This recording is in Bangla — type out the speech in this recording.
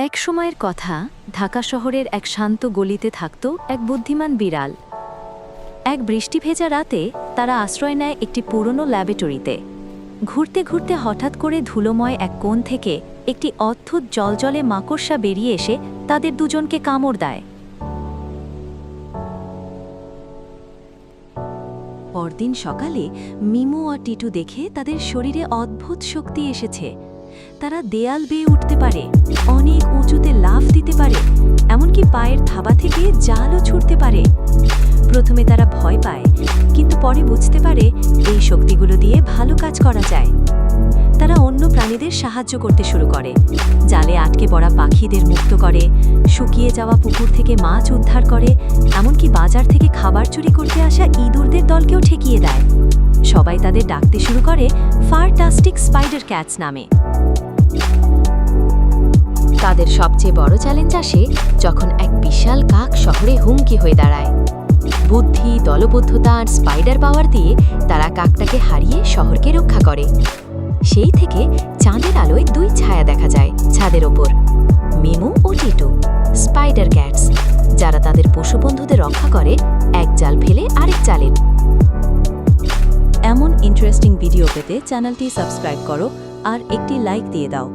এক সময়ের কথা, ঢাকা শহরের এক শান্ত গলিতে থাকত এক বুদ্ধিমান বিড়াল। এক বৃষ্টি ভেজা রাতে তারা আশ্রয় নেয় একটি পুরনো ল্যাবরেটরিতে। ঘুরতে ঘুরতে হঠাৎ করে ধুলোময় এক কোণ থেকে একটি অদ্ভুত জলজলে মাকড়সা বেরিয়ে এসে তাদের দুজনকে কামড় দেয়। পরদিন সকালে মিমু আর টিটু দেখে তাদের শরীরে অদ্ভুত শক্তি এসেছে। তারা দেয়াল বেয়ে উঠতে পারে, অনেক উঁচুতে লাফ দিতে পারে, এমনকি পায়ের থাবা থেকে জালও ছুটতে পারে। প্রথমে তারা ভয় পায়, কিন্তু পরে বুঝতে পারে এই শক্তিগুলো দিয়ে ভালো কাজ করা যায়। তারা অন্য প্রাণীদের সাহায্য করতে শুরু করে, জালে আটকে পড়া পাখিদের মুক্ত করে, শুকিয়ে যাওয়া পুকুর থেকে মাছ উদ্ধার করে, এমনকি বাজার থেকে খাবার চুরি করতে আসা ইঁদুরদের দলকেও ঠেকিয়ে দেয়। সবাই তাদের ডাকতে শুরু করে ফান্টাস্টিক স্পাইডার ক্যাটস নামে। তাদের সবচেয়ে বড় চ্যালেঞ্জ আসে যখন এক বিশাল কাক শহরে হুমকি হয়ে দাঁড়ায়। বুদ্ধি, দলবদ্ধতা আর স্পাইডার পাওয়ার দিয়ে তারা কাকটাকে হারিয়ে শহরকে রক্ষা করে। সেই থেকে চাঁদের আলোয় দুই ছায়া দেখা যায় ছাদের ওপর, মিমু ও টিটু, স্পাইডার ক্যাটস, যারা তাদের পশু বন্ধুদের রক্ষা করে এক জাল ফেলে আরেক জালের। এমন ইন্টারেস্টিং ভিডিও পেতে চ্যানেলটি সাবস্ক্রাইব করো আর একটি লাইক দিয়ে দাও।